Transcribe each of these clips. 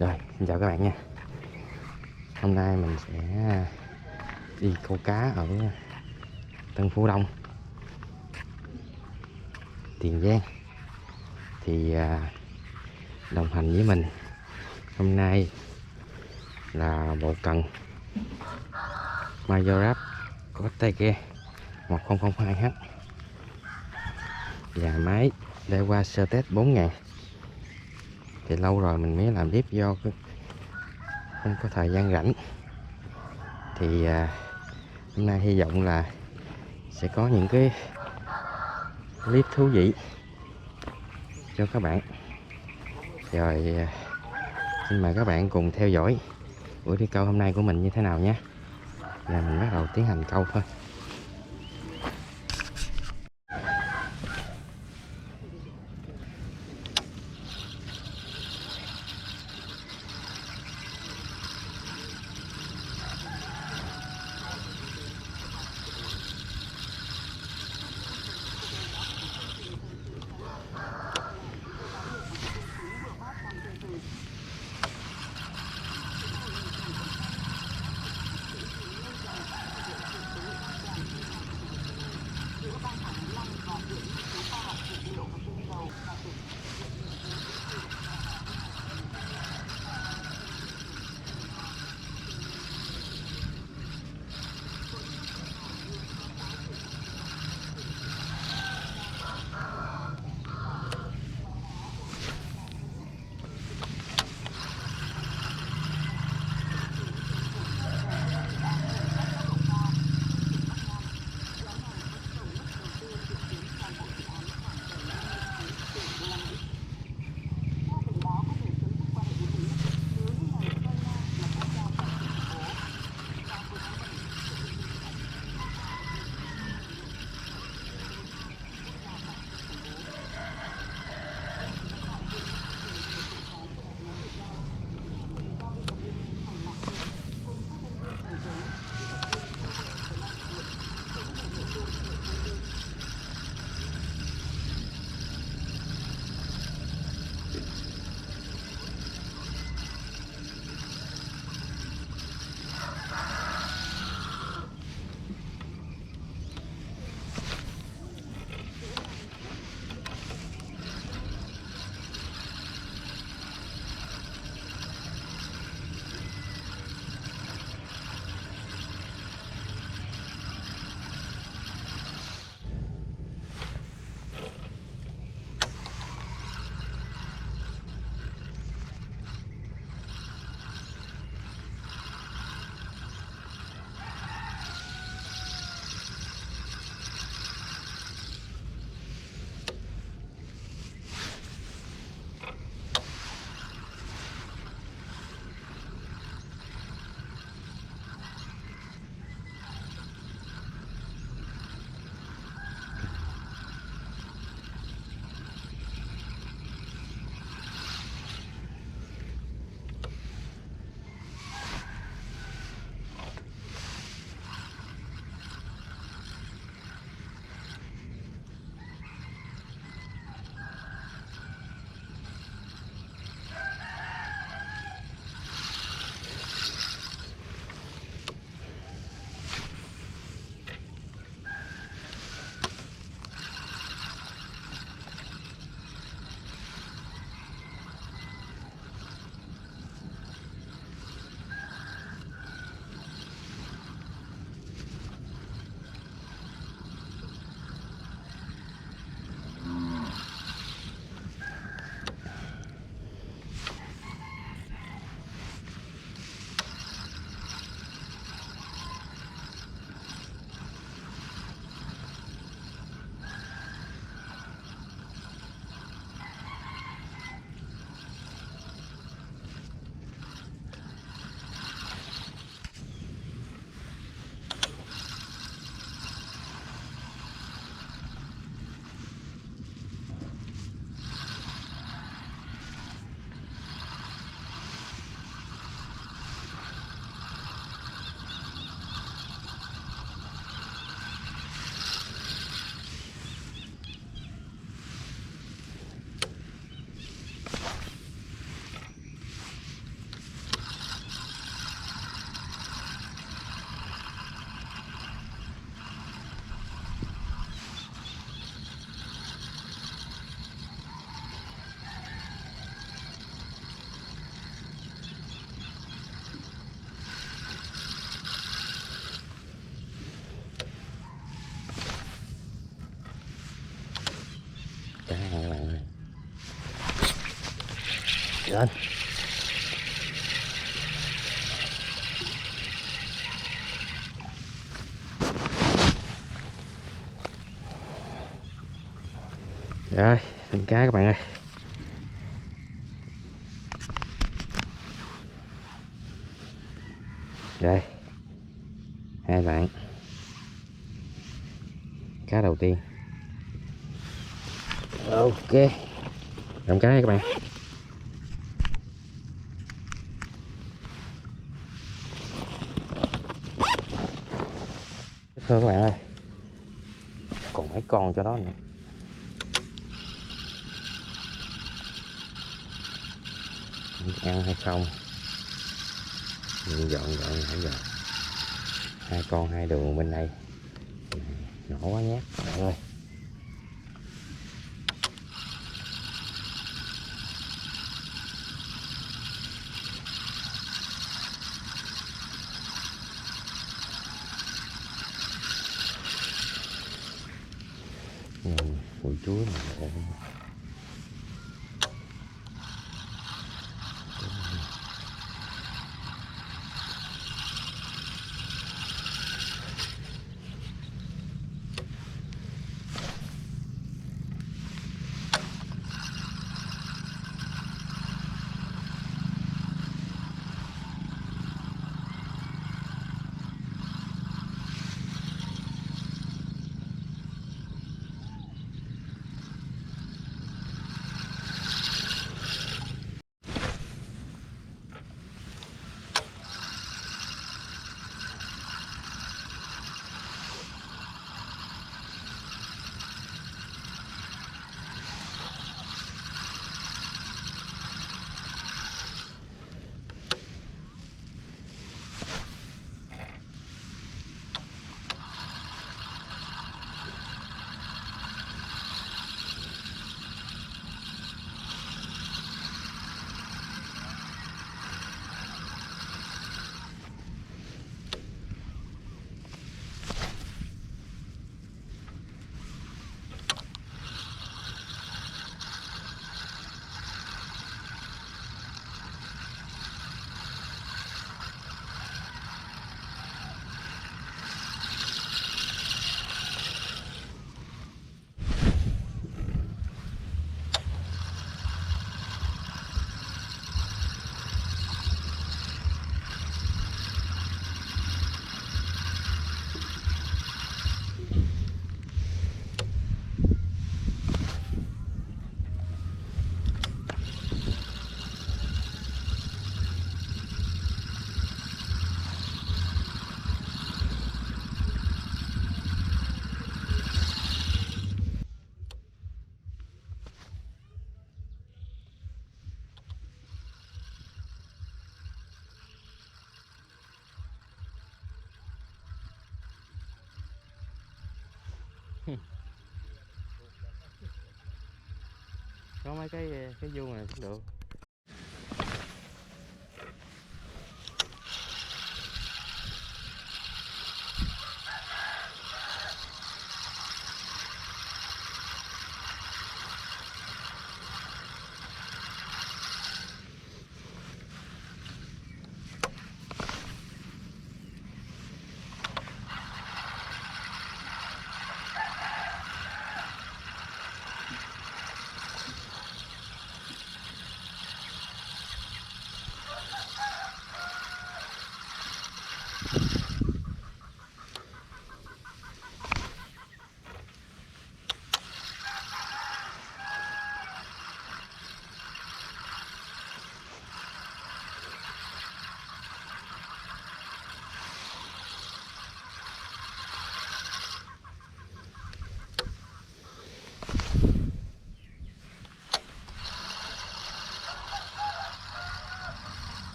Rồi, xin chào các bạn nha. Hôm nay mình sẽ đi câu cá ở Tân Phú Đông, Tiền Giang. Thì đồng hành với mình hôm nay là bộ cần Majorap Cortege 1002H và máy Dewa Certes 4000. Thì lâu rồi mình mới làm clip do không có thời gian rảnh. Thì hôm nay hy vọng là sẽ có những cái clip thú vị cho các bạn. Rồi xin mời các bạn cùng theo dõi buổi đi câu hôm nay của mình như thế nào nhé. Và mình bắt đầu tiến hành câu thôi. Lên. Rồi, lên cá các bạn ơi. Đây, hai bạn. Cá đầu tiên. Ok, làm cá đây các bạn. Thôi các bạn ơi, còn mấy con cho đó nữa. Ăn hay không? Dọn hãy giờ. Hai con hai đường bên đây. Nhỏ quá nhát các bạn ơi. Ui chuối mà. Có mấy cái vuông này cũng được.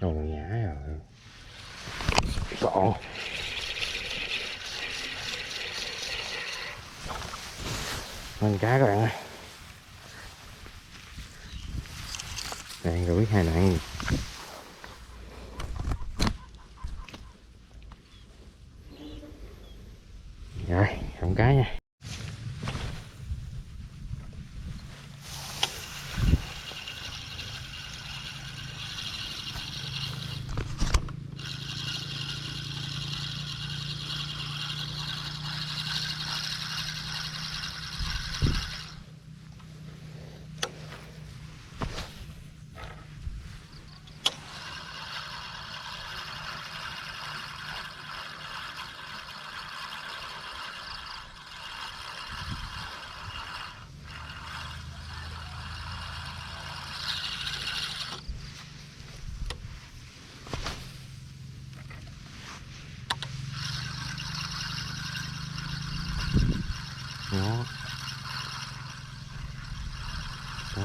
Rồi nhả rồi. Còn con cá các bạn ơi. Đang rủi hai nặng. Rồi, không cá nha. Đó. Đó.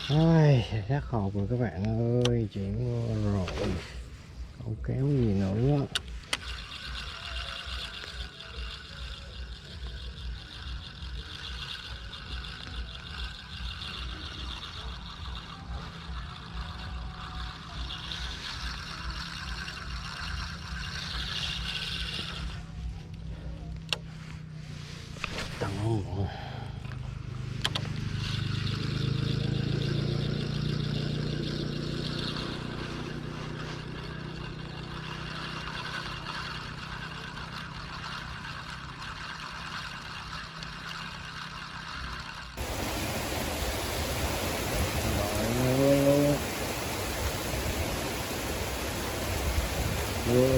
Ôi, rất hộp rồi các bạn ơi, chuyện rồi, không kéo gì nữa. Tầng mưa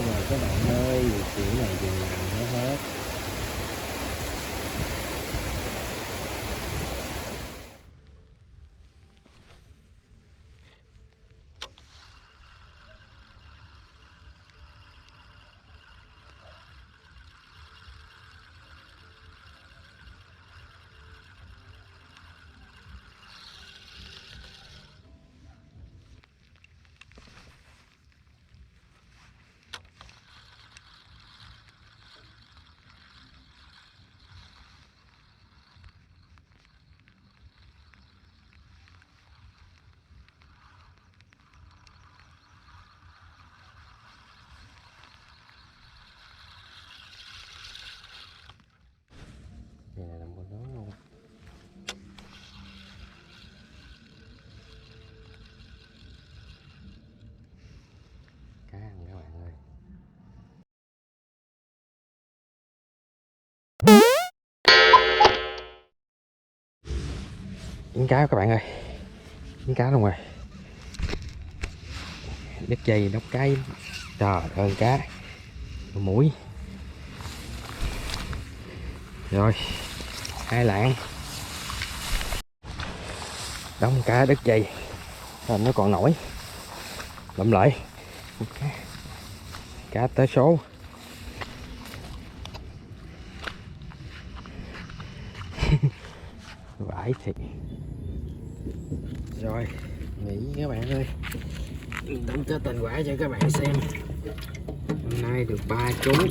mà các bạn ơi, chuyện này dừng nào nó hết. Này là một đó luôn. Cá ăn các bạn ơi. Dính cá các bạn ơi, dính cá luôn rồi. Đứt dây đốc cái, trời ơi cá mũi. Rồi 2 lạng, đóng cá đứt dây nó còn nổi lụm lại cá tới số. Vãi thiệt. Rồi nghỉ các bạn ơi, đóng cá thành quả cho các bạn xem. Hôm nay được 3 trúng